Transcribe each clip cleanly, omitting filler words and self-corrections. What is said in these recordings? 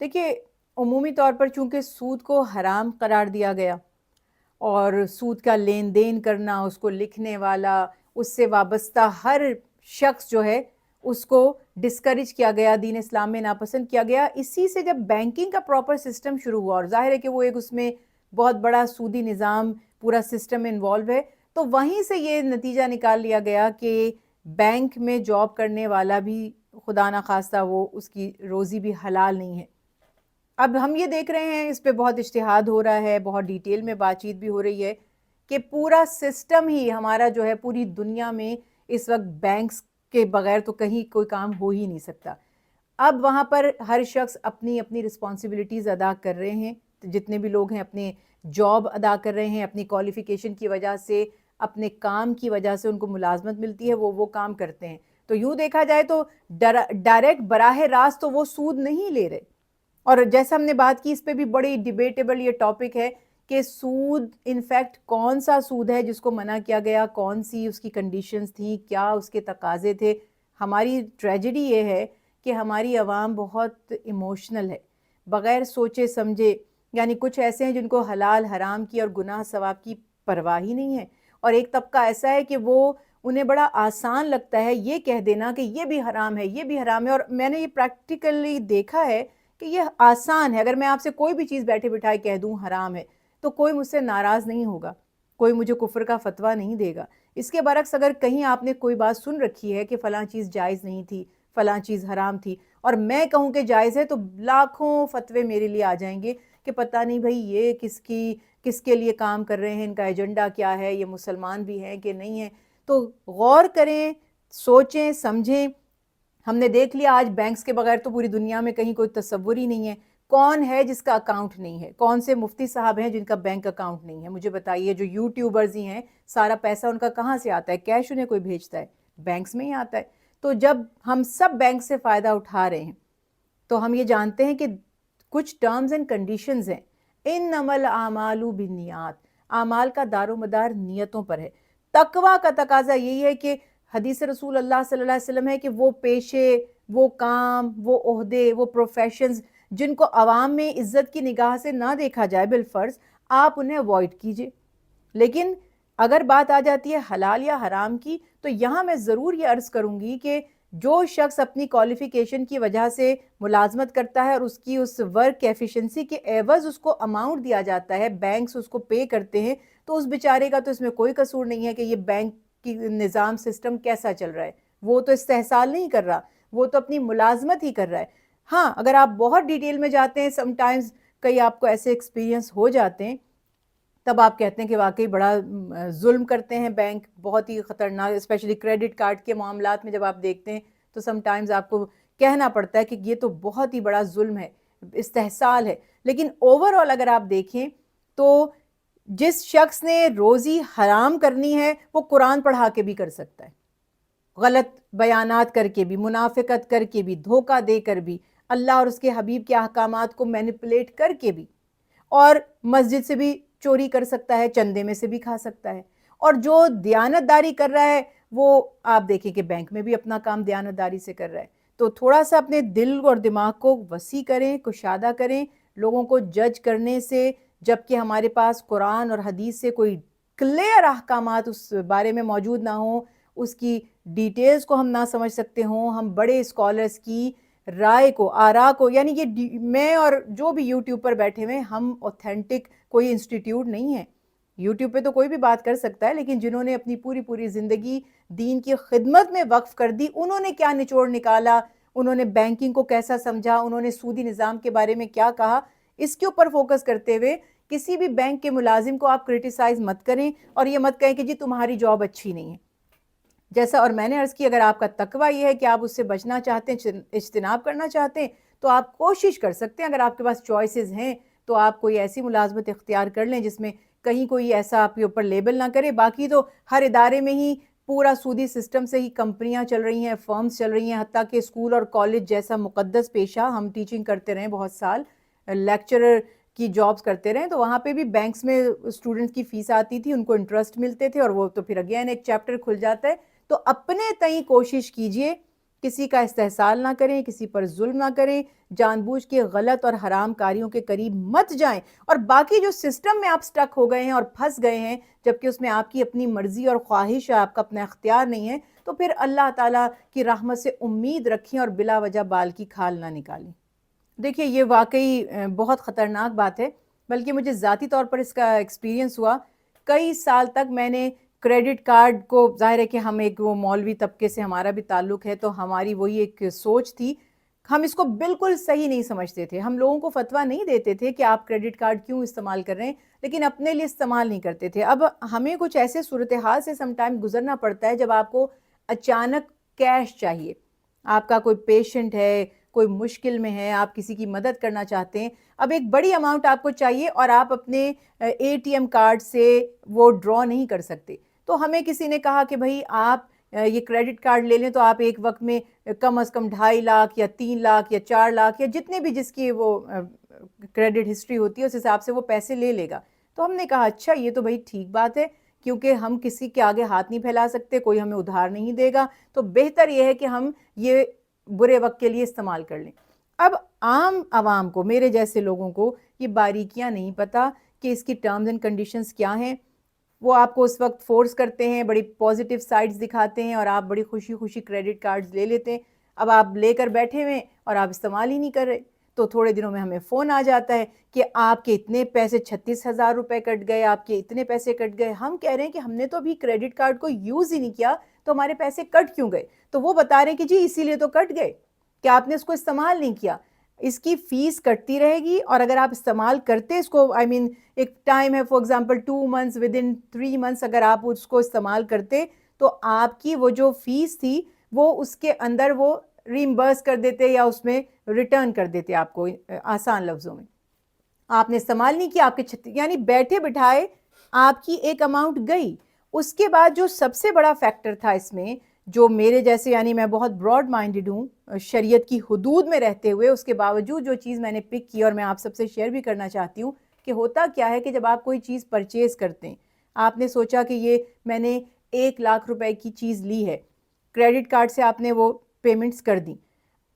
دیکھیے عمومی طور پر چونکہ سود کو حرام قرار دیا گیا اور سود کا لین دین کرنا، اس کو لکھنے والا، اس سے وابستہ ہر شخص جو ہے اس کو ڈسکریج کیا گیا، دین اسلام میں ناپسند کیا گیا. اسی سے جب بینکنگ کا پراپر سسٹم شروع ہوا اور ظاہر ہے کہ وہ ایک اس میں بہت بڑا سودی نظام پورا سسٹم انوالو ہے، تو وہیں سے یہ نتیجہ نکال لیا گیا کہ بینک میں جاب کرنے والا بھی خدا نخواستہ وہ اس کی روزی بھی حلال نہیں ہے. اب ہم یہ دیکھ رہے ہیں، اس پہ بہت اجتہاد ہو رہا ہے، بہت ڈیٹیل میں بات چیت بھی ہو رہی ہے کہ پورا سسٹم ہی ہمارا جو ہے پوری دنیا میں اس وقت بینکس کے بغیر تو کہیں کوئی کام ہو ہی نہیں سکتا. اب وہاں پر ہر شخص اپنی اپنی رسپانسبلٹیز ادا کر رہے ہیں، جتنے بھی لوگ ہیں اپنے جاب ادا کر رہے ہیں، اپنی کوالیفیکیشن کی وجہ سے، اپنے کام کی وجہ سے ان کو ملازمت ملتی ہے، وہ کام کرتے ہیں. تو یوں دیکھا جائے تو ڈائریکٹ براہ راست تو وہ سود نہیں لے رہے. اور جیسا ہم نے بات کی، اس پہ بھی بڑی ڈیبیٹیبل یہ ٹاپک ہے کہ سود انفیکٹ کون سا سود ہے جس کو منع کیا گیا، کون سی اس کی کنڈیشنز تھیں، کیا اس کے تقاضے تھے. ہماری ٹریجڈی یہ ہے کہ ہماری عوام بہت ایموشنل ہے، بغیر سوچے سمجھے، یعنی کچھ ایسے ہیں جن کو حلال حرام کی اور گناہ ثواب کی پرواہ ہی نہیں ہے، اور ایک طبقہ ایسا ہے کہ وہ انہیں بڑا آسان لگتا ہے یہ کہہ دینا کہ یہ بھی حرام ہے، یہ بھی حرام ہے. اور میں نے یہ پریکٹیکلی دیکھا ہے کہ یہ آسان ہے. اگر میں آپ سے کوئی بھی چیز بیٹھے بٹھائے کہہ دوں حرام ہے تو کوئی مجھ سے ناراض نہیں ہوگا، کوئی مجھے کفر کا فتویٰ نہیں دے گا. اس کے برعکس اگر کہیں آپ نے کوئی بات سن رکھی ہے کہ فلاں چیز جائز نہیں تھی، فلاں چیز حرام تھی، اور میں کہوں کہ جائز ہے، تو لاکھوں فتوے میرے لیے آ جائیں گے کہ پتہ نہیں بھائی یہ کس کے لیے کام کر رہے ہیں، ان کا ایجنڈا کیا ہے، یہ مسلمان بھی ہیں کہ نہیں ہیں. تو غور کریں، سوچیں، سمجھیں. ہم نے دیکھ لیا آج بینکس کے بغیر تو پوری دنیا میں کہیں کوئی تصور ہی نہیں ہے. کون ہے جس کا اکاؤنٹ نہیں ہے؟ کون سے مفتی صاحب ہیں جن کا بینک اکاؤنٹ نہیں ہے؟ مجھے بتائیے. جو یوٹیوبرز ہی ہیں، سارا پیسہ ان کا کہاں سے آتا ہے؟ کیش انہیں کوئی بھیجتا ہے؟ بینکس میں ہی آتا ہے. تو جب ہم سب بینک سے فائدہ اٹھا رہے ہیں تو ہم یہ جانتے ہیں کہ کچھ ٹرمز اینڈ کنڈیشنز ہیں. انما الاعمال بالنیات، اعمال کا دار و مدار نیتوں پر ہے. تقویٰ کا تقاضا یہی ہے کہ حدیث رسول اللہ صلی اللہ علیہ وسلم ہے کہ وہ پیشے، وہ کام، وہ عہدے، وہ پروفیشنز جن کو عوام میں عزت کی نگاہ سے نہ دیکھا جائے بالفرض، آپ انہیں اوائڈ کیجئے. لیکن اگر بات آ جاتی ہے حلال یا حرام کی، تو یہاں میں ضرور یہ عرض کروں گی کہ جو شخص اپنی کوالیفیکیشن کی وجہ سے ملازمت کرتا ہے اور اس کی اس ورک ایفیشنسی کے عوض اس کو اماؤنٹ دیا جاتا ہے، بینکس اس کو پے کرتے ہیں، تو اس بیچارے کا تو اس میں کوئی قصور نہیں ہے کہ یہ بینک کی نظام سسٹم کیسا چل رہا ہے. وہ تو استحصال نہیں کر رہا، وہ تو اپنی ملازمت ہی کر رہا ہے. ہاں، اگر آپ بہت ڈیٹیل میں جاتے ہیں، سم ٹائمز کئی آپ کو ایسے ایکسپیرینس ہو جاتے ہیں، تب آپ کہتے ہیں کہ واقعی بڑا ظلم کرتے ہیں بینک، بہت ہی خطرناک. اسپیشلی کریڈٹ کارڈ کے معاملات میں جب آپ دیکھتے ہیں تو سم ٹائمز آپ کو کہنا پڑتا ہے کہ یہ تو بہت ہی بڑا ظلم ہے، استحصال ہے. لیکن اوور آل اگر آپ دیکھیں تو جس شخص نے روزی حرام کرنی ہے وہ قرآن پڑھا کے بھی کر سکتا ہے، غلط بیانات کر کے بھی، منافقت کر کے بھی، دھوکہ دے کر بھی، اللہ اور اس کے حبیب کے احکامات کو مینیپولیٹ کر کے بھی، اور مسجد سے بھی چوری کر سکتا ہے، چندے میں سے بھی کھا سکتا ہے. اور جو دیانت داری کر رہا ہے وہ آپ دیکھیں کہ بینک میں بھی اپنا کام دیانت داری سے کر رہا ہے. تو تھوڑا سا اپنے دل اور دماغ کو وسیع کریں، کشادہ کریں. لوگوں کو جج کرنے سے، جبکہ ہمارے پاس قرآن اور حدیث سے کوئی کلیئر احکامات اس بارے میں موجود نہ ہوں، اس کی ڈیٹیلز کو ہم نہ سمجھ سکتے ہوں، ہم بڑے اسکالرز کی رائے کو، آراء کو، یعنی یہ میں اور جو بھی یوٹیوب پر بیٹھے ہوئے، ہم اوتھینٹک کوئی انسٹیٹیوٹ نہیں ہے. یوٹیوب پہ تو کوئی بھی بات کر سکتا ہے، لیکن جنہوں نے اپنی پوری زندگی دین کی خدمت میں وقف کر دی، انہوں نے کیا نچوڑ نکالا، انہوں نے بینکنگ کو کیسا سمجھا، انہوں نے سودی نظام کے بارے میں کیا کہا، اس کے اوپر فوکس کرتے ہوئے کسی بھی بینک کے ملازم کو آپ کرٹیسائز مت کریں اور یہ مت کہیں کہ جی تمہاری جاب اچھی نہیں ہے. جیسا اور میں نے عرض کی، اگر آپ کا تقویٰ یہ ہے کہ آپ اس سے بچنا چاہتے ہیں، اجتناب کرنا چاہتے ہیں، تو آپ کوشش کر سکتے ہیں. اگر آپ کے پاس چوائسز ہیں تو آپ کوئی ایسی ملازمت اختیار کر لیں جس میں کہیں کوئی ایسا آپ کے اوپر لیبل نہ کرے. باقی تو ہر ادارے میں ہی پورا سودی سسٹم سے ہی کمپنیاں چل رہی ہیں، فرمز چل رہی ہیں. حتیٰ کہ اسکول اور کالج جیسا مقدس پیشہ، ہم ٹیچنگ کرتے رہے بہت سال، لیکچرر کی جابز کرتے رہے، تو وہاں پہ بھی بینکس میں اسٹوڈنٹس کی فیس آتی تھی، ان کو انٹرسٹ ملتے تھے، اور وہ تو پھر اگین ایک چیپٹر کھل جاتا ہے. تو اپنے تئیں کوشش کیجئے کسی کا استحصال نہ کریں، کسی پر ظلم نہ کریں، جان بوجھ کے غلط اور حرام کاریوں کے قریب مت جائیں، اور باقی جو سسٹم میں آپ سٹک ہو گئے ہیں اور پھنس گئے ہیں جبکہ اس میں آپ کی اپنی مرضی اور خواہش ہے، آپ کا اپنا اختیار نہیں ہے، تو پھر اللہ تعالیٰ کی رحمت سے امید رکھیں اور بلا وجہ بال کی کھال نہ نکالیں۔ دیکھیے یہ واقعی بہت خطرناک بات ہے، بلکہ مجھے ذاتی طور پر اس کا ایکسپیرینس ہوا۔ کئی سال تک میں نے کریڈٹ کارڈ کو، ظاہر ہے کہ ہم ایک وہ مولوی طبقے سے ہمارا بھی تعلق ہے، تو ہماری وہی ایک سوچ تھی، ہم اس کو بالکل صحیح نہیں سمجھتے تھے، ہم لوگوں کو فتویٰ نہیں دیتے تھے کہ آپ کریڈٹ کارڈ کیوں استعمال کر رہے ہیں، لیکن اپنے لیے استعمال نہیں کرتے تھے۔ اب ہمیں کچھ ایسے صورتحال سے سم ٹائم گزرنا پڑتا ہے جب آپ کو اچانک کیش چاہیے، آپ کا کوئی پیشنٹ ہے، کوئی مشکل میں ہے، آپ کسی کی مدد کرنا چاہتے ہیں، اب ایک بڑی اماؤنٹ آپ کو چاہیے اور آپ اپنے اے ٹی ایم کارڈ سے وہ ڈرا نہیں کر سکتے، تو ہمیں کسی نے کہا کہ بھائی آپ یہ کریڈٹ کارڈ لے لیں تو آپ ایک وقت میں کم از کم 2.5 لاکھ یا 3 لاکھ یا 4 لاکھ یا جتنے بھی جس کی وہ کریڈٹ ہسٹری ہوتی ہے اس حساب سے وہ پیسے لے لے گا۔ تو ہم نے کہا اچھا یہ تو بھائی ٹھیک بات ہے، کیونکہ ہم کسی کے آگے ہاتھ نہیں پھیلا سکتے، کوئی ہمیں ادھار نہیں دے گا، تو بہتر یہ ہے کہ ہم یہ برے وقت کے لیے استعمال کر لیں۔ اب عام عوام کو، میرے جیسے لوگوں کو یہ باریکیاں نہیں پتہ کہ اس کی ٹرمز اینڈ کنڈیشنز کیا ہیں، وہ آپ کو اس وقت فورس کرتے ہیں، بڑی پازیٹیو سائڈز دکھاتے ہیں اور آپ بڑی خوشی خوشی کریڈٹ کارڈز لے لیتے ہیں، اب آپ لے کر بیٹھے ہوئے اور آپ استعمال ہی نہیں کر رہے، تو تھوڑے دنوں میں ہمیں فون آ جاتا ہے کہ آپ کے اتنے پیسے 36,000 روپے کٹ گئے، آپ کے اتنے پیسے کٹ گئے۔ ہم کہہ رہے ہیں کہ ہم نے تو ابھی کریڈٹ کارڈ کو یوز ہی نہیں کیا، تو ہمارے پیسے کٹ کیوں گئے؟ تو وہ بتا رہے ہیں کہ جی اسی لیے تو کٹ گئے کہ آپ نے اس کو استعمال نہیں کیا، اس کی فیس کٹتی رہے گی، اور اگر آپ استعمال کرتے اس کو، ایک ٹائم ہے for example 2 months, with in 3 months اگر آپ اس کو استعمال کرتے تو آپ کی وہ جو فیس تھی وہ اس کے اندر وہ ریمبرس کر دیتے یا اس میں ریٹرن کر دیتے آپ کو، آسان لفظوں میں۔ آپ نے استعمال نہیں کیا، آپ کے یعنی بیٹھے بٹھائے آپ کی ایک اماؤنٹ گئی۔ اس کے بعد جو سب سے بڑا فیکٹر تھا اس میں، جو میرے جیسے، یعنی میں بہت براڈ مائنڈڈ ہوں، شریعت کی حدود میں رہتے ہوئے، اس کے باوجود جو چیز میں نے پک کی اور میں آپ سب سے شیئر بھی کرنا چاہتی ہوں کہ ہوتا کیا ہے کہ جب آپ کوئی چیز پرچیز کرتے ہیں، آپ نے سوچا کہ یہ میں نے 1 لاکھ روپے کی چیز لی ہے، کریڈٹ کارڈ سے آپ نے وہ پیمنٹس کر دیں،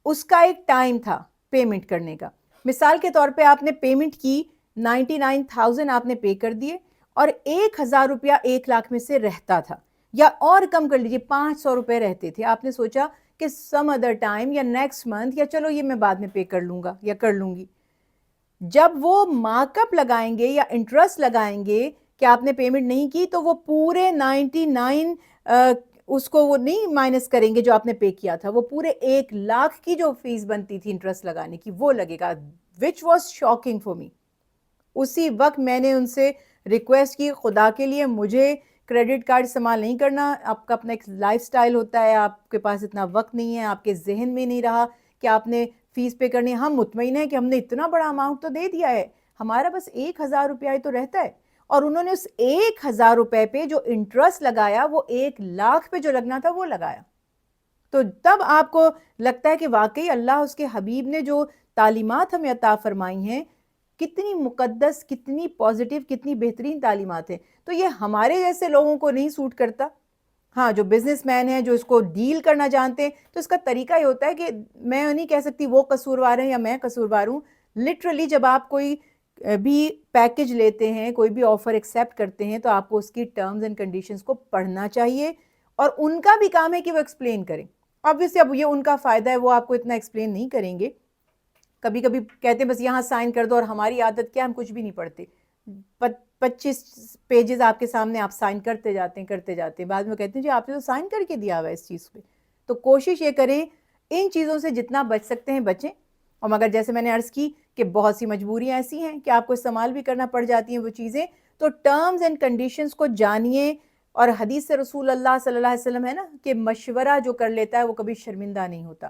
اس کا ایک ٹائم تھا پیمنٹ کرنے کا۔ مثال کے طور پہ آپ نے پیمنٹ کی 99,000 آپ نے پے کر دیے، اور 1,000 روپیہ 1 لاکھ میں سے رہتا تھا، یا اور کم کر لیجیے 500 روپے رہتے تھے، آپ نے سوچا کہ سم ادر ٹائم یا نیکسٹ منتھ یا چلو یہ میں بعد میں پے کر لوں گا یا کر لوں گی۔ جب وہ مارک اپ لگائیں گے یا انٹرسٹ لگائیں گے کہ آپ نے پیمنٹ نہیں کی، تو وہ پورے 99 اس کو وہ نہیں مائنس کریں گے جو آپ نے پے کیا تھا، وہ پورے 1 لاکھ کی جو فیس بنتی تھی انٹرسٹ لگانے کی وہ لگے گا، which was shocking for me۔ اسی وقت میں نے ان سے ریکویسٹ کی، خدا کے لیے مجھے کریڈٹ کارڈ استعمال نہیں کرنا، آپ کا اپنا ایک لائف سٹائل ہوتا ہے، آپ کے پاس اتنا وقت نہیں ہے، آپ کے ذہن میں نہیں رہا کہ آپ نے فیس پے کرنی ہے، ہم مطمئن ہیں کہ ہم نے اتنا بڑا اماؤنٹ تو دے دیا ہے، ہمارا بس 1,000 روپیہ ہی تو رہتا ہے، اور انہوں نے اس 1,000 روپے پہ جو انٹرسٹ لگایا وہ 1 لاکھ پہ جو لگنا تھا وہ لگایا۔ تو تب آپ کو لگتا ہے کہ واقعی اللہ اس کے حبیب نے جو تعلیمات ہمیں عطا فرمائی ہیں کتنی مقدس، کتنی پازیٹیو، کتنی بہترین تعلیمات ہیں، تو یہ ہمارے جیسے لوگوں کو نہیں سوٹ کرتا۔ ہاں جو بزنس مین ہیں، جو اس کو ڈیل کرنا جانتے ہیں، تو اس کا طریقہ یہ ہوتا ہے کہ میں نہیں کہہ سکتی وہ قصوروار ہیں یا میں قصوروار ہوں، لٹرلی جب آپ کوئی بھی پیکج لیتے ہیں، کوئی بھی آفر ایکسیپٹ کرتے ہیں، تو آپ کو اس کی ٹرمز اینڈ کنڈیشنز کو پڑھنا چاہیے، اور ان کا بھی کام ہے کہ وہ ایکسپلین کریں۔ obviously اب یہ ان کا فائدہ ہے، وہ آپ کو اتنا ایکسپلین نہیں کریں گے، کبھی کبھی کہتے ہیں بس یہاں سائن کر دو، اور ہماری عادت کیا، ہم کچھ بھی نہیں پڑھتے، 25 پیجز آپ کے سامنے آپ سائن کرتے جاتے ہیں، بعد میں کہتے ہیں جی آپ نے تو سائن کر کے دیا ہوا ہے اس چیز پہ۔ تو کوشش یہ کریں ان چیزوں سے جتنا بچ سکتے ہیں بچیں، اور مگر جیسے میں نے عرض کی کہ بہت سی مجبوریاں ایسی ہیں کہ آپ کو استعمال بھی کرنا پڑ جاتی ہیں وہ چیزیں، تو ٹرمز اینڈ کنڈیشنز کو جانیے، اور حدیث رسول اللہ صلی اللہ علیہ وسلم ہے نا کہ مشورہ جو کر لیتا ہے وہ کبھی شرمندہ نہیں ہوتا،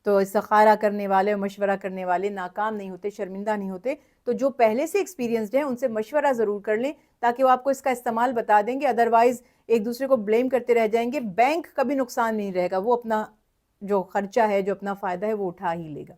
تو استخارہ کرنے والے اور مشورہ کرنے والے ناکام نہیں ہوتے، شرمندہ نہیں ہوتے، تو جو پہلے سے ایکسپیرینسڈ ہیں ان سے مشورہ ضرور کر لیں تاکہ وہ آپ کو اس کا استعمال بتا دیں گے، ادروائز ایک دوسرے کو بلیم کرتے رہ جائیں گے، بینک کبھی نقصان نہیں رہے گا، وہ اپنا جو خرچہ ہے، جو اپنا فائدہ ہے وہ اٹھا ہی لے گا۔